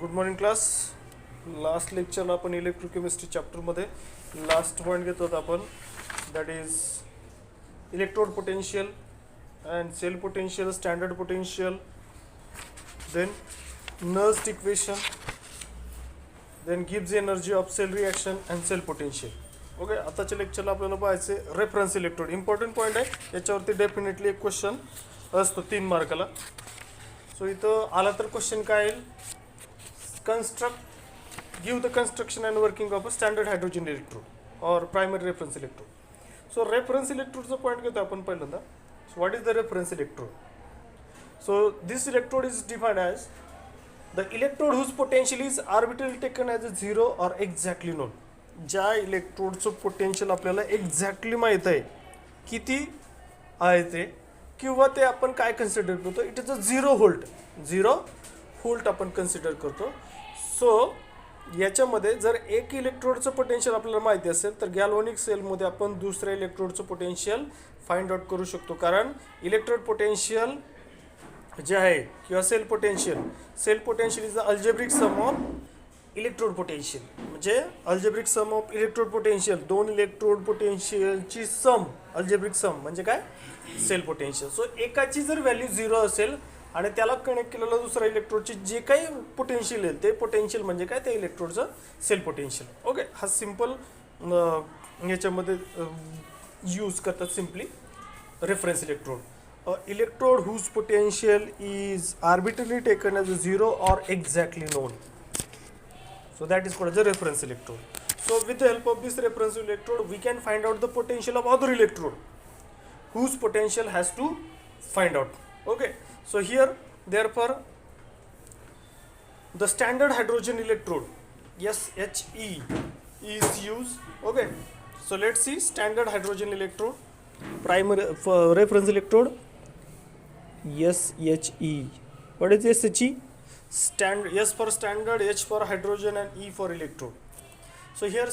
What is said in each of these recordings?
Good morning class. Last लेक्चरला आपण electrochemistry चॅप्टरमध्ये लास्ट पॉईंट घेत होतो आपण, that is electrode potential and cell potential, standard potential, then Nernst equation, then गिव्स energy of cell reaction and cell potential. Okay, आताच्या लेक्चरला आपल्याला पाहायचे रेफरन्स इलेक्ट्रोड. इम्पॉर्टंट पॉईंट आहे, याच्यावरती डेफिनेटली एक क्वेश्चन असतो 3 मार्काला. सो इथं आला तर क्वेश्चन काय येईल, give the construction and working of a standard hydrogen electrode or primary reference electrode. So reference electrode चा पॉइंट घेतो आपण पहिल्यांदा. So what is the reference electrode? So this electrode is defined as the electrode whose potential is arbitrarily taken as a zero or exactly known. ज्या इलेक्ट्रोडचं potential आपल्याला exactly माहित आहे किती आहे ते, किंवा ते आपण काय कन्सिडर करतो, इट इज अ 0 व्होल्ट आपण कन्सिडर करतो. सो याच्यामध्ये जर एक इलेक्ट्रोडचं पोटेन्शियल आपल्याला माहिती असेल तर गॅल्व्हॅनिक सेलमध्ये आपण दुसऱ्या इलेक्ट्रोडचं पोटेन्शियल फाइंड आउट करू शकतो. कारण इलेक्ट्रोड पोटेन्शियल जे आहे किंवा cell potential is the algebraic sum of electrode potential. म्हणजे algebraic sum of electrode potential, दोन इलेक्ट्रोड पोटेन्शियलची सम, अल्जेब्रिक सम म्हणजे काय, सेल पोटेन्शियल. सो एकाची जर व्हॅल्यू 0 असेल आणि त्याला कनेक्ट केलेलं दुसऱ्या इलेक्ट्रोडचे जे काही पोटेन्शियल येईल ते पोटेन्शियल म्हणजे काय, ते इलेक्ट्रोडचं सेल पोटेन्शियल. ओके, हा सिम्पल याच्यामध्ये यूज करतात simply reference electrode. Electrode whose potential is arbitrarily taken as a 0 or exactly known. So that is called the reference electrode. So with the help of this reference electrode we can find out the potential of other electrode whose potential has to find out. Okay, so here therefore the standard hydrogen electrode SHE is used. Okay, so let's see standard hydrogen electrode, primary reference electrode SHE. What is SHE? Standard, S for standard, H for hydrogen and E for electrode. So here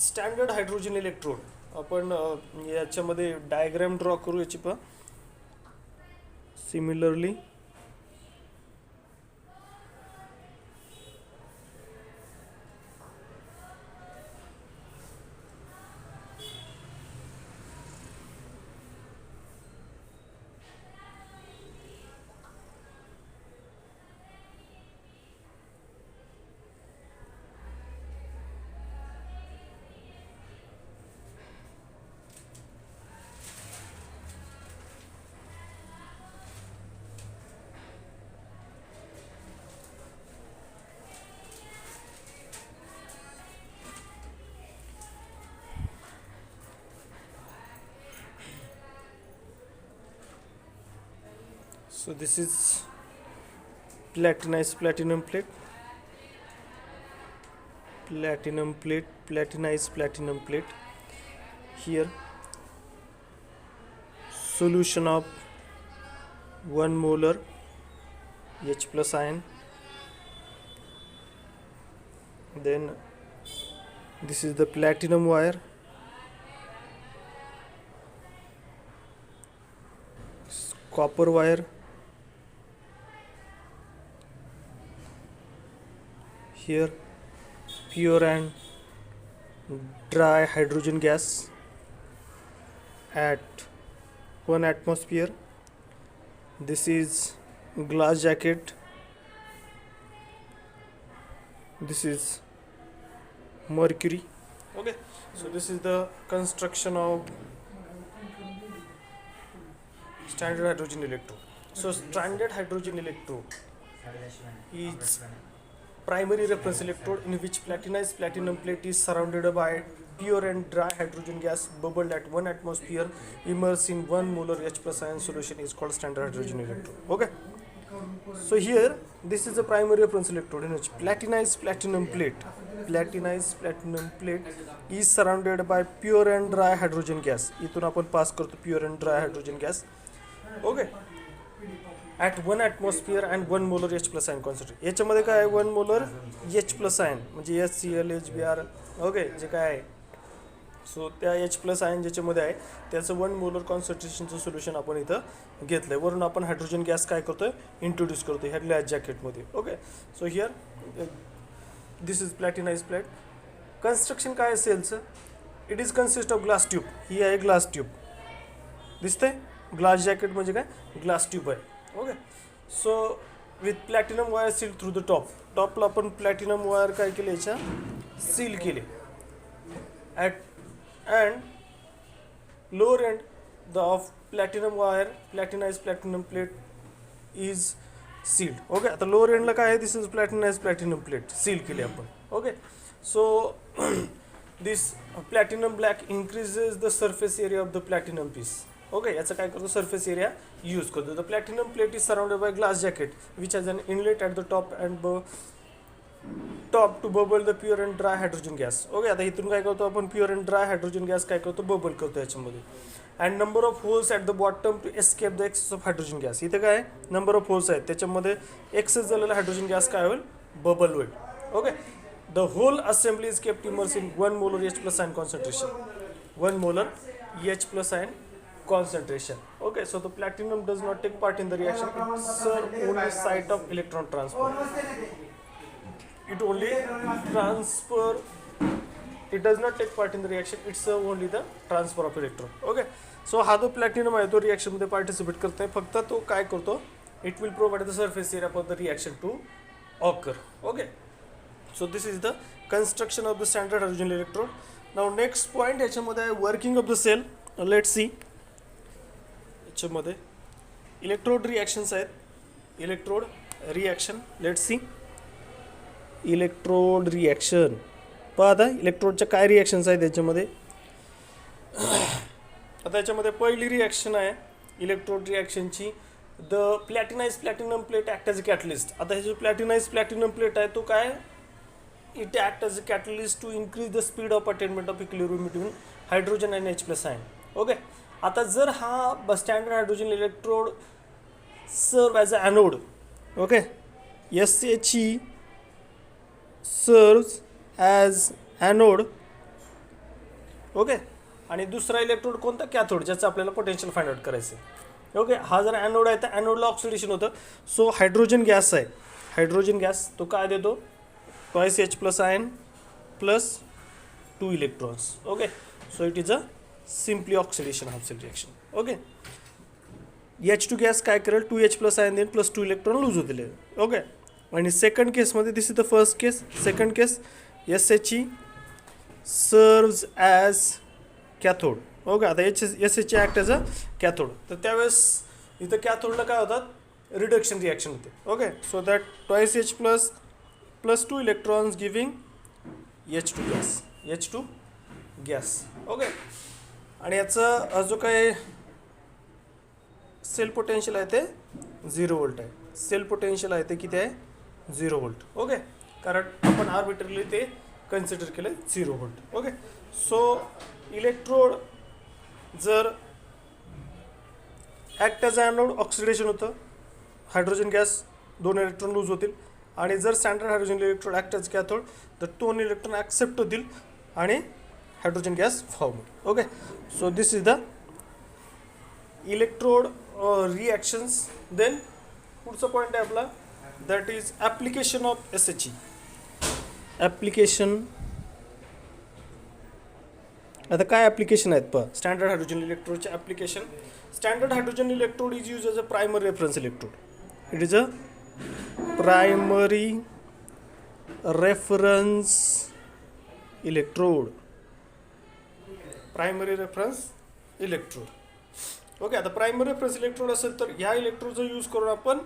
standard hydrogen electrode आपण याच्यामध्ये diagram draw करू याची पहा. Similarly so this is platinized platinum plate, platinized platinum plate. Here solution of 1 molar H plus ion, then this is the platinum wire, copper wire, here pure and dry hydrogen gas at 1 atmosphere. This is glass jacket, this is mercury. Okay, so this is the construction of standard hydrogen electrode. So standard hydrogen electrode is primary reference electrode in which platinized platinum plate is surrounded by pure and dry hydrogen gas bubbled at 1 atmosphere immersed in 1 molar H plus ion solution is called standard hydrogen electrode. Okay, so here this is the primary reference electrode in which platinized platinum plate is surrounded by pure and dry hydrogen gas. इथून आपण pass करतो pure and dry hydrogen gas. Okay, at 1 atmosphere and 1 molar H plus ion concentration. याच्यामध्ये काय आहे, 1 molar H plus ion म्हणजे HCl HBr. Okay, जे काय आहे सो त्या एच प्लस आयन ज्याच्यामध्ये आहे त्याचं 1 मोलर कॉन्सन्ट्रेशनचं सोल्युशन आपण इथं घेतलं आहे. वरून आपण हायड्रोजन गॅस काय करतोय इंट्रोड्यूस करतोय ह्या ग्लास जॅकेटमध्ये. Okay, so here this is platinise plate. Construction काय आहे सेलचं? It is consist of glass tube. ही आहे ग्लास ट्यूब, दिसते. ग्लास जॅकेट म्हणजे काय? ग्लास ट्यूब आहे. Okay, so with platinum wire seal through the top. टॉपला आपण प्लॅटिनम वायर काय केले याच्या सील केले. At and lower end the of platinum wire platinise platinum plate is sealed. Okay, आता लोअर एंडला काय आहे? This is platinize platinum plate seal केली आपण. Okay, so this platinum black increases the surface area of the platinum piece. Okay, याचा काय करतो? Surface area use करतो. The platinum plate is surrounded by glass jacket which has an inlet at the top and top to bubble the pure and dry hydrogen gas. Okay, आता इथून काय करतो आपण? Pure and dry hydrogen gas काय करतो? Bubble करतो याच्यामध्ये. And number of holes at the bottom to escape the excess of hydrogen gas. इथे काय नंबर ऑफ होल्स आहेत त्याच्यामध्ये एक्सेस झालेला हायड्रोजन गॅस काय होईल? बबल होईल. Okay, the whole assembly is kept immerse in 1 मोलर H plus ion concentration. 1 molar H plus ion concentration. Okay, so the platinum does not take part in the reaction. It serves only site of electron transfer. It only transfer. It does not take part in the reaction. It serves only the transfer of electron. Okay, so हा जो platinum आहे तो reaction मध्ये participate करत नाही, फक्त तो काय करतो? It will provide the surface area for the reaction to occur. Okay, so this is the construction of the standard hydrogen electrode. Now next point याच्यामध्ये आहे working of the cell. Let's see. याच्यामध्ये electrode reactions आहेत. Electrode reaction, let's see. Electrode reaction पहा. आता इलेक्ट्रोडच्या काय reactions आहेत याच्यामध्ये? आता याच्यामध्ये पहिली रिॲक्शन आहे इलेक्ट्रोड रिॲक्शनची. The platinise platinum plate act as a catalyst. आता हे जो प्लॅटिनाइज प्लॅटिनम प्लेट आहे तो काय? It acts as a catalyst to increase the speed of attainment of equilibrium between hydrogen and H plus ion. Okay, आता जर हा स्टँडर्ड हायड्रोजन इलेक्ट्रोड सर्व as a anode. Okay, SHE serves as anode. Okay, आणि दुसरा electrode कोणता? Cathode, ज्याचं आपल्याला potential find out करायचं आहे. ओके, हा जर ॲनोड आहे तर ॲनोडला ऑक्सिडेशन होतं. सो हायड्रोजन गॅस आहे, हायड्रोजन गॅस तो काय देतो? twice H plus ion plus 2 electrons. Okay, so it is a simply oxidation half cell reaction. Okay, H2 gas काय करेल? 2H plus ion देईल प्लस 2 इलेक्ट्रॉन लूज होतील. Okay, आणि second केसमध्ये this is the first case. Second case SHE serves as cathode. Okay, आता SHE act as a cathode. तर त्यावेळेस इथं कॅथोडला काय होतात? रिडक्शन रिॲक्शन होते. Okay, so that twice H plus 2 electrons giving H2 gas. H2 gas. Okay, आणि याचा जो काय सेल पोटेन्शियल आहे ते 0 व्होल्ट आहे. सेल पोटेन्शियल आहे ते किती आहे? 0 व्होल्ट. ओके, कारण आपण आर्बिट्रली ते कन्सिडर केलं 0 व्होल्ट. ओके, सो इलेक्ट्रोड जर ॲक्ट ॲज ॲनोड ऑक्सिडेशन होतं, हायड्रोजन गॅस 2 इलेक्ट्रॉन लूज होतील. आणि जर standard hydrogen electrode act as cathode तर 2 इलेक्ट्रॉन ॲक्सेप्ट होतील आणि हायड्रोजन गॅस फॉर्म होईल. Okay, so this is the electrode reactions. Then पुढचा पॉईंट आहे आपला, that is application of SHE. Application, आता काय ॲप्लिकेशन आहेत पहा स्टँडर्ड हायड्रोजन इलेक्ट्रोडचे application. Standard hydrogen electrode is use as a primary reference electrode. It is a primary reference electrode. Primary reference electrode. Okay, आता primary reference electrode असेल तर ह्या इलेक्ट्रोडचा use करून आपण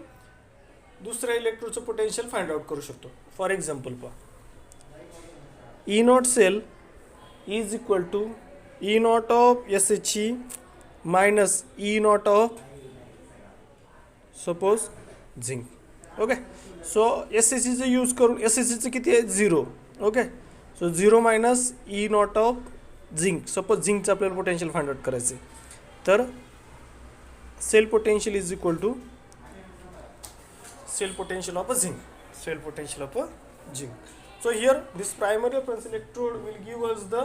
दुसऱ्या इलेक्ट्रोडचं पोटेन्शियल फाइंड आउट करू शकतो. फॉर एक्झाम्पल पहा, E0 cell is equal to E0 of SHE minus E0 of suppose zinc. Okay, so SHEचं यूज करून SHEचं किती आहे? 0. Okay, so 0 minus E0 of zinc. Suppose झिंकचं आपल्याला पोटेन्शियल फाइंड आउट करायचं आहे तर cell potential is equal to cell potential of a zinc. Cell potential of a zinc. So here this primary reference electrode will give us the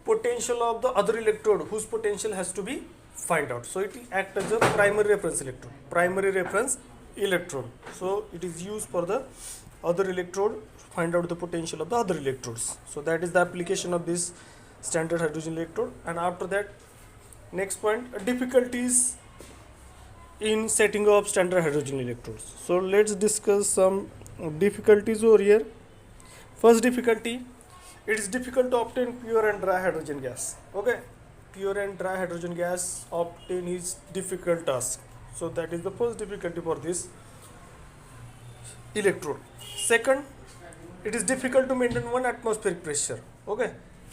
potential of the other electrode whose potential has to be find out. So it acts as a primary reference electrode. Primary reference electrode. So it is used for the other electrode to find out the potential of the other electrodes. So that is the application of this standard hydrogen electrode. And after that, next point, difficulties in setting up standard hydrogen electrodes. So let's discuss some difficulties over here. First difficulty, it is difficult to obtain pure and dry hydrogen gas. Okay, pure and dry hydrogen gas obtain is difficult task. So that is the first difficulty for this electrode. Second, it is difficult to maintain 1 atmospheric pressure. Okay,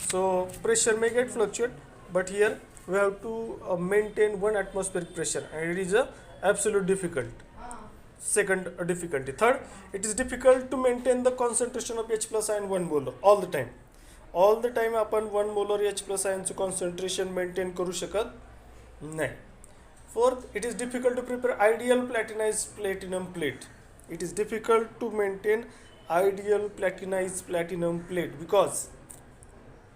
so pressure may get fluctuate, but here we have to maintain 1 atmospheric pressure, and it is a absolute difficult. Second difficulty. Third, it is difficult to maintain the concentration of H plus ion 1 molar all the time. All the time आपण 1 molar H plus ion concentration maintain करू शकत नाही. Fourth, it is difficult to prepare ideal platinized platinum plate. It is difficult to maintain ideal platinized platinum plate because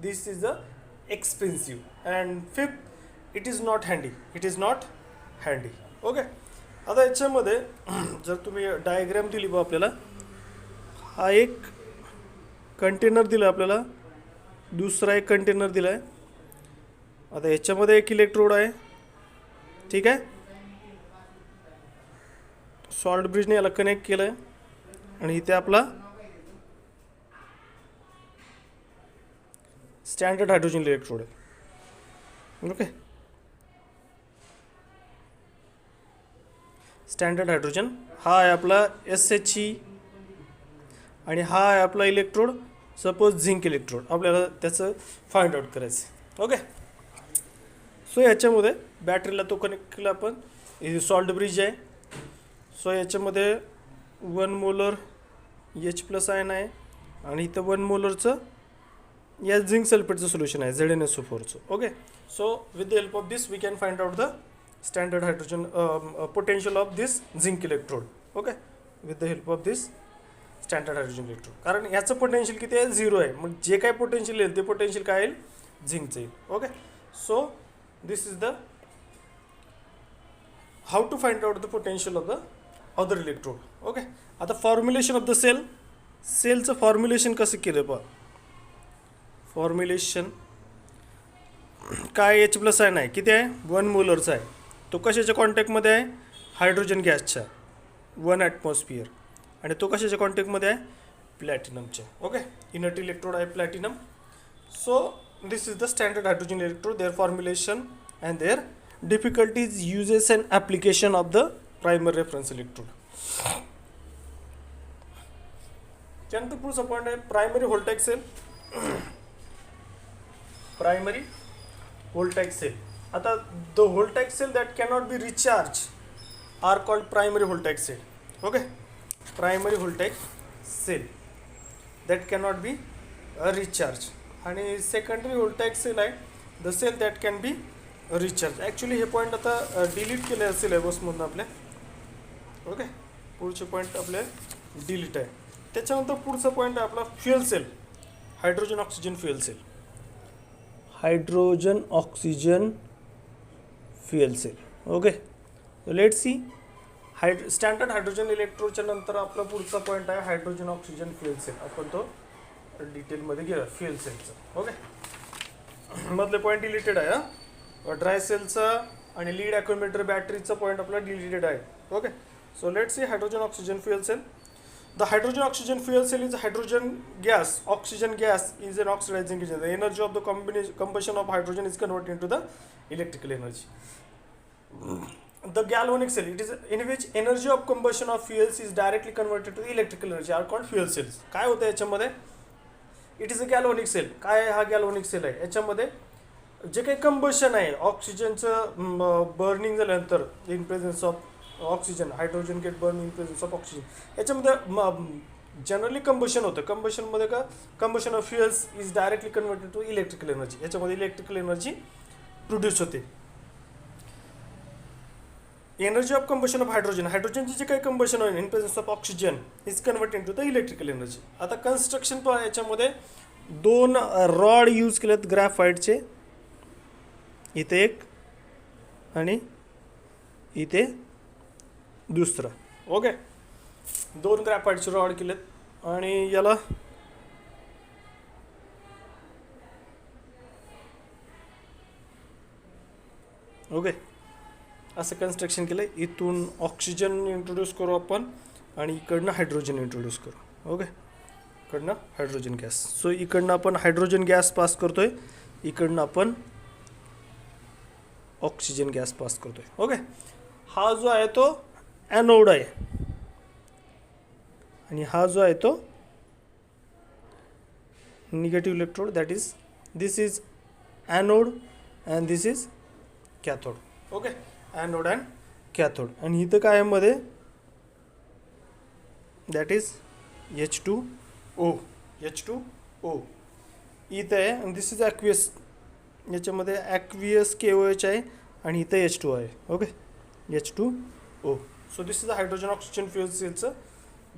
this is a expensive. And fifth, it is not handy. It is not handy. Okay. आता याच्यामध्ये जर तुम्ही diagram दिली बा आपल्याला, हा एक container दिला आपल्याला, दुसरा एक कंटेनर दिला आहे. आता याच्यामध्ये एक इलेक्ट्रोड आहे, ठीक आहे. सॉल्ट ब्रिजने याला कनेक्ट केलं आहे आणि इथे आपला स्टँडर्ड हायड्रोजन इलेक्ट्रोड आहे. ओके, स्टँडर्ड हायड्रोजन हा आहे आपला SHE आणि हा आहे आपला इलेक्ट्रोड सपोज झिंक इलेक्ट्रोड. आपल्याला त्याचं फाइंड आउट करायचं. ओके, सो याच्यामध्ये बॅटरीला तो कनेक्ट केला आपण. हे सॉल्ट ब्रिज आहे. सो याच्यामध्ये 1 मोलर H प्लस आयन आहे आणि इथं 1 मोलरचं या झिंक सल्फेटचं सोल्युशन आहे ZnSO4चं. Okay, so with the help of this we can find out the standard hydrogen potential of this zinc electrode. Okay, with the help of this standard hydrogen electrode. कारण याचं potential किती आहे, 0 आहे. मग जे काय पोटेन्शियल येईल ते पोटेन्शियल काय येईल, झिंकचं येईल. Okay, so this is the how to find out the potential of the other electrode. Okay, आता फॉर्म्युलेशन ऑफ द सेलचं फॉर्म्युलेशन कसं केलं पहा. फॉर्म्युलेशन काय, H प्लस आयन आहे, किती आहे, 1 मोलरचा आहे. तो कशाच्या कॉन्टॅक्टमध्ये आहे, हायड्रोजन गॅसच्या 1 ॲटमॉस्फिअर. आणि तो कशाच्या कॉन्टॅक्टमध्ये आहे, प्लॅटिनमच्या. ओके, इनर्ट इलेक्ट्रोड आहे platinum. So this is the standard hydrogen electrode, their formulation and their difficulties, uses and application of the primary reference electrode. त्यानंतर पुढचा पॉईंट आहे primary voltaic cell. Primary voltaic cell. आता the voltaic cell that cannot be recharged are called primary voltaic cell. Okay, primary voltaic cell that cannot be recharged. आणि secondary voltaic cell आहे the cell that can be recharged. Actually हे point आता delete केले असेल सिलेबसमधून आपल्या. Okay, पुढचे point आपले delete आहे. त्याच्यानंतर पुढचा पॉईंट आहे आपला fuel cell, hydrogen oxygen fuel cell. Hydrogen oxygen fuel cell. Okay, let's see standard hydrogen इलेक्ट्रोडच्या नंतर आपला पुढचा पॉईंट आहे हायड्रोजन ऑक्सिजन फ्युएल सेल. आपण तो डिटेलमध्ये घेऊया फ्युएल सेलचा. ओके, मधले पॉईंट डिलीटेड आहे. ड्राय सेलचा आणि लीड ॲक्युम्युलेटर बॅटरीचा पॉईंट आपला डिलीटेड आहे. Okay, so let's see hydrogen oxygen fuel cell. The hydrogen oxygen fuel cell is a hydrogen gas. Oxygen gas is an oxidizing agent. The energy of the combustion of hydrogen is converted into the electrical energy. The galvanic cell, it is in which energy of combustion of fuels is directly converted to the electrical energy, are called fuel cells. काय होतं याच्यामध्ये, it is a galvanic cell. काय हा galvanic sale आहे, याच्यामध्ये जे काही combustion आहे ऑक्सिजनचं बर्निंग झाल्यानंतर in presence of oxygen, hydrogen get burn in presence of oxygen, याच्यामध्ये जनरली कंबशन होतं. कंबशनमध्ये का combustion of fuels is directly converted to electrical energy. याच्यामध्ये इलेक्ट्रिकल एनर्जी प्रोड्यूस होते. Energy of combustion of hydrogen, हायड्रोजनचे जे काही कंबशन होईल in presence of oxygen is converted to the electrical energy. आता कन्स्ट्रक्शन पहा, याच्यामध्ये 2 रॉड यूज केलेत ग्रॅफाईटचे, इथे एक आणि इथे दुसरा. ओके, 2 ग्रॅफाईटचे रॉड केलेत आणि याला ओके असं कन्स्ट्रक्शन केलं. इथून ऑक्सिजन इंट्रोड्यूस करू आपण आणि इकडनं हायड्रोजन इंट्रोड्यूस करू. ओके, इकडनं हायड्रोजन गॅस. सो इकडनं आपण हायड्रोजन गॅस पास करतोय, इकडनं आपण ऑक्सिजन गॅस पास करतोय. ओके, हा जो आहे तो ॲनोड आहे आणि हा जो आहे तो negative electrode. That is this is anode and this is cathode. Okay, anode and cathode. आणि इथं काय आहे मध्ये, दॅट इज H2O. H2O इथं आहे आणि दिस इज ॲक्वियस. याच्यामध्ये ॲक्वियस KOH आहे आणि इथं H2O आहे. Okay, H2O. So this is the hydrogen oxygen fuel सेलचं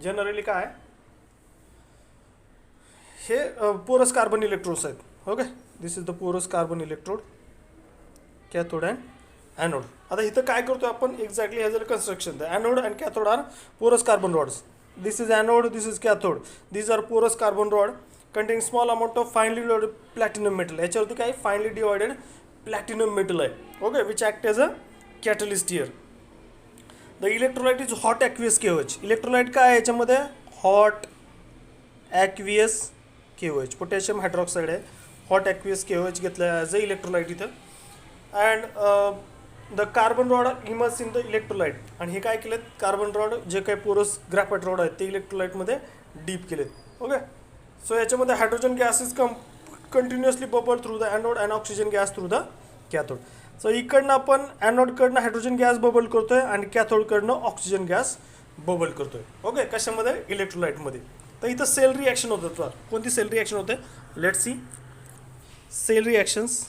जनरली काय आहे, हे पोरस कार्बन इलेक्ट्रोड्स आहेत. Okay, this is the porous carbon electrode, cathode and anode. आता इथं काय करतो आपण एक्झॅक्टली ह्याचं construction. The anode and cathode are porous carbon rods. This is anode, this is cathode. These are porous carbon rod containing small amount of finally divided platinum metal. याच्यावरती काय finally divided platinum metal आहे. Okay, which act as a catalyst here. The electrolyte is hot aqueous KOH. Electrolyte काय आहे याच्यामध्ये, hot aqueous KOH. Potassium hydroxide आहे, hot aqueous KOH घेतलं as a electrolyte इथं. And the carbon rod immerse in the electrolyte. आणि हे काय केलेत, कार्बन रॉड जे काही पोरस ग्रॅफाइट रॉड आहेत ते इलेक्ट्रोलाइटमध्ये डीप केलेत. ओके, सो याच्यामध्ये hydrogen gas is continuously bubble through the anode and oxygen gas through the cathode. So इकडनं आपण ॲनोडकडनं हायड्रोजन गॅस बबल करतोय आणि कॅथोडकडनं ऑक्सिजन गॅस बबल करतोय. ओके, कशामध्ये, इलेक्ट्रोलाइटमध्ये. तर इथं सेल रिॲक्शन होतं. कोणती सेल रिॲक्शन होते, let see. Cell reactions,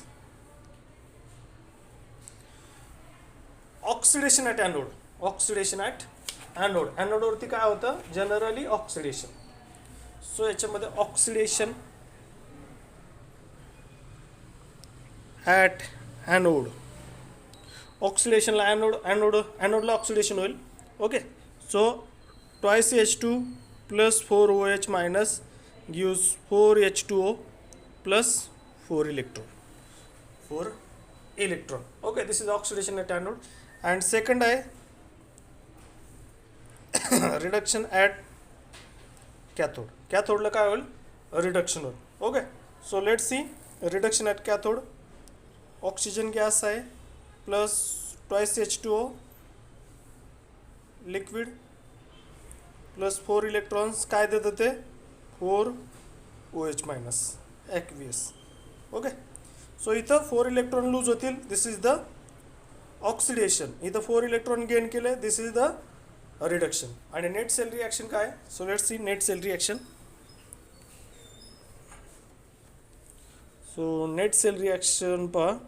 oxidation at anode. Oxidation at anode. ॲनोडवरती काय होतं, जनरली ऑक्सिडेशन. सो याच्यामध्ये ऑक्सिडेशन ॲट ॲनोड. ऑक्सिडेशनला ॲनोडला ऑक्सिडेशन होईल. Okay, so twice H2 plus 4OH minus gives 4H2O plus 4 electron. Okay, this is oxidation at anode. And second आहे reduction at cathode. कॅथोडला काय होईल, रिडक्शन होईल. Okay, so let see reduction at cathode. Oxygen gas आहे plus twice H2O liquid plus 4 electrons. काय देतं ते, 4OH minus aqueous. Okay, so इथं 4 इलेक्ट्रॉन लूज होतील. This is the oxidation. इथं 4 इलेक्ट्रॉन गेन केले. This is the reduction. आणि net cell reaction काय, so let's see net cell reaction. So net cell reaction पहा.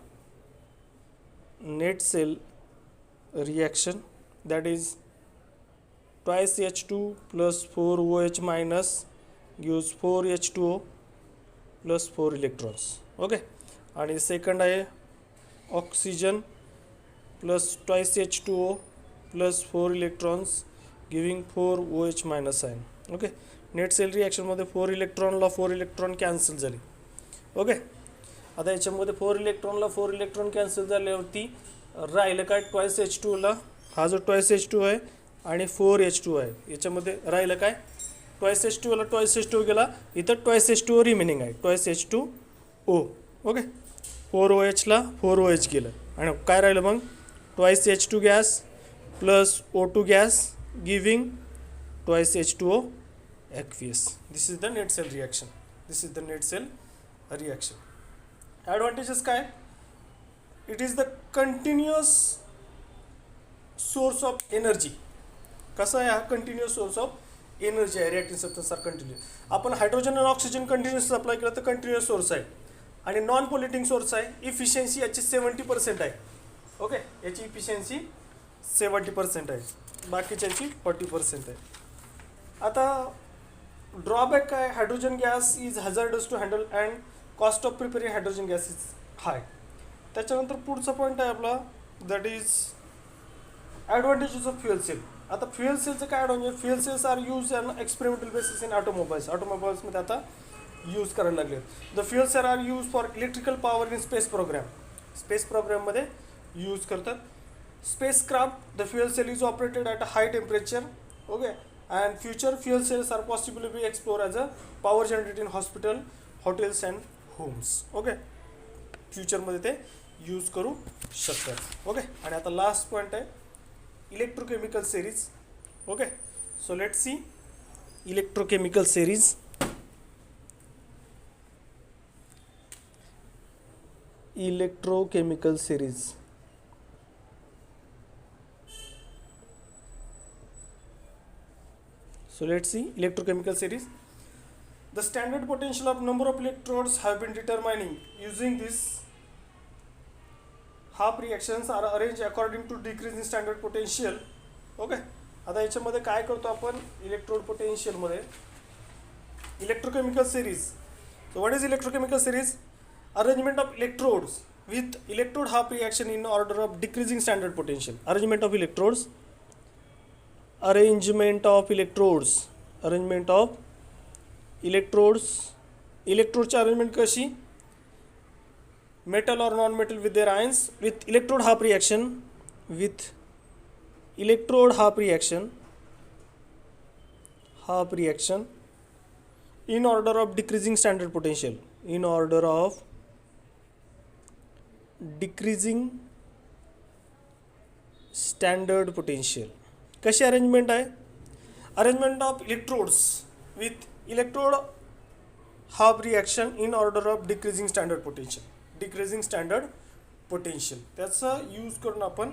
Net cell reaction that is twice H2 plus 4OH minus gives 4H2O plus 4 electrons. Okay, आणि second आहे oxygen plus twice H2O plus 4 electrons giving 4OH minus ion. Okay, net cell रिॲक्शनमध्ये 4 इलेक्ट्रॉनला 4 electron cancel झाले. Okay, आता याच्यामध्ये 4 इलेक्ट्रॉनला 4 electron cancel झाल्यावरती राहिलं काय, ट्वाइस H2ला, हा जो ट्वाइस H2 आहे आणि 4H2 आहे, याच्यामध्ये राहिलं काय, ट्वाइस H2ला ट्वाइस H2 गेला, इथं ट्वाइस H2O रिमेनिंग आहे, ट्वाइस H2O. ओके, 4OHला 4OH गेलं आणि काय राहिलं मग, twice H2 gas plus O2 gas giving twice H2O aqueous. This is the net cell reaction. This is the net cell reaction. Advantages काय, it is the continuous source of energy. कसा आहे हा continuous source of energy आहे, reactive substance R continue. आपण hydrogen आणि oxygen continuous supply केलं तर continuous source आहे आणि नॉन पोलिटिंग सोर्स आहे. इफिशियन्सी याची 70% आहे. ओके, याची इफिशियन्सी 70% आहे, बाकीच्याची 40% आहे. आता ड्रॉबॅक काय, hydrogen gas is hazardous to handle and cost of preparing hydrogen gas is high. त्याच्यानंतर पुढचा पॉईंट आहे आपला, that is advantages of fuel cell. आता फ्युएल सेलचं काय advantage, fuel cells are use on experimental basis in ऑटोमोबाईल्समध्ये आता use करायला लागले. The fuel cell are use for electrical power in space प्रोग्राममध्ये यूज करतात. Spacecraft, the fuel cell is operated at a high temperature. Okay, and future fuel cells are possible be explore as a power generate in hospital, hotels and homes. Okay, फ्युचरमध्ये ते use करू शकतात. Okay, आणि आता last point आहे electrochemical series. Okay, so let see electrochemical series. Electrochemical series. So let's see electrochemical series. The standard potential of number of electrodes have been determining using this. Half reactions are arranged according to decrease in standard potential. Okay, आता याच्यामध्ये काय करतो आपण electrode potential मध्ये electrochemical series. So what is electrochemical series? Arrangement of electrodes with electrode half reaction in order of decreasing standard potential. Arrangement of electrodes. Electrode's arrangement कशी, metal or non-metal with their ions with electrode half reaction in order of decreasing standard potential. कशी arrangement आहे, arrangement of electrodes with electrode half reaction in order of decreasing standard potential. त्याचा use करून आपण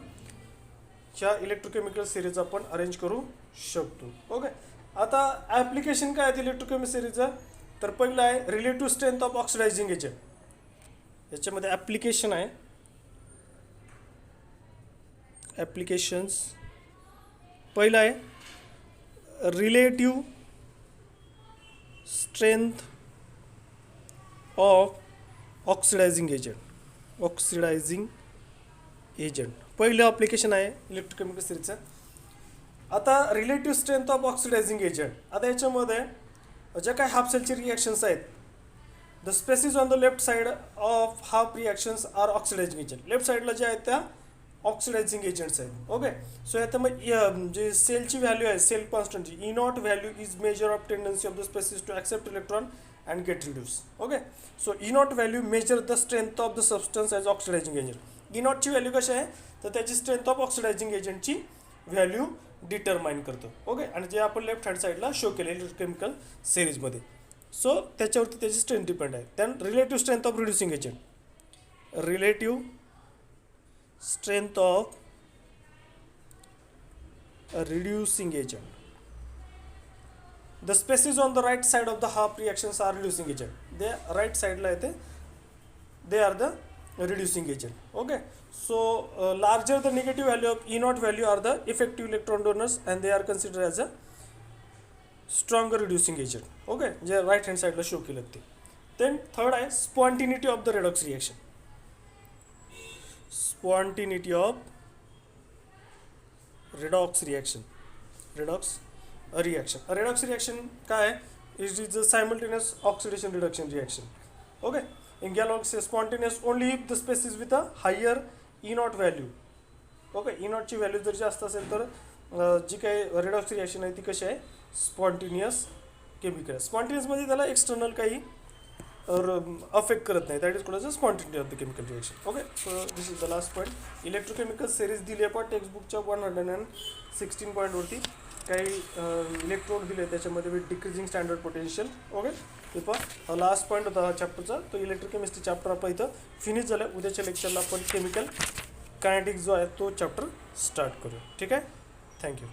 ह्या electrochemical series आपण arrange करू शकतो. Okay, आता ॲप्लिकेशन काय आहे इलेक्ट्रोकेमिकल सिरीजचं, तर पहिलं आहे relative strength of oxidising agent. याच्यामध्ये ॲप्लिकेशन आहे, ॲप्लिकेशन्स. पहिलं आहे relative strength of oxidising agent पहिलं ॲप्लिकेशन आहे इलेक्ट्रोकेमिकल सिरीजचं. आता relative strength of oxidising agent, आता याच्यामध्ये ज्या काही हाफ सेलचे रिॲक्शन्स आहेत, the species on the left side of half reactions are oxidising agent. Left साईडला ज्या आहेत त्या ऑक्सिडायझिंग एजंट्स आहेत. ओके, सो यात मग जे सेलची व्हॅल्यू आहे, सेल कॉन्स्टंटची E not value is measure of tendency of the species to accept electron and get reduce. Okay, so E not value measure the strength of the substance as oxidising agent. E नॉटची value कशी आहे, तर त्याची strength of oxidising एजंटची value determine करतो. ओके, आणि जे आपण लेफ्ट हँड साईडला शो केले इलेक्ट्रोकेमिकल सिरीजमध्ये, सो त्याच्यावरती त्याची स्ट्रेंथ डिपेंड आहे. त्यान relative strength of reducing agent, relative strength of a reducing agent. The spaces on the right side of the half reactions are reducing agent. They right side la ite, they are the reducing agent. Okay, so larger the negative value of E naught value are the effective electron donors and they are considered as a stronger reducing agent. Okay, जे right hand side ला show केलं ते. Then third आहे spontaneity of the redox reaction. Spontaneity of redox reaction. A redox reaction काय आहे, it is a simultaneous oxidation reduction reaction. Okay, in Galois spontaneous only if the species with a higher E naught value. Okay, E naught ची value जर जास्त असेल तर जी काही redox reaction आहे ती कशी आहे, स्पॉन्टेनियस केमिकल. स्पॉन्टेनियस मध्ये त्याला एक्सटर्नल काही अफेक्ट करत नाही, that is called as spontaneity of the chemical reaction. Okay, so this is the last point. Electrochemical series दिली आपण टेक्स्टबुकच्या 116 पॉईंटवरती. काही इलेक्ट्रोड दिले त्याच्यामध्ये with decreasing standard potential. Okay, ते पण लास्ट पॉईंट होता हा चॅप्टरचा. तो इलेक्ट्रोकेमिस्ट्री चॅप्टर आपण इथं फिनिश झालं. उद्याच्या लेक्चरला आपण केमिकल कायनेटिक्स जो आहे तो चॅप्टर स्टार्ट करू. ठीक आहे, थँक्यू.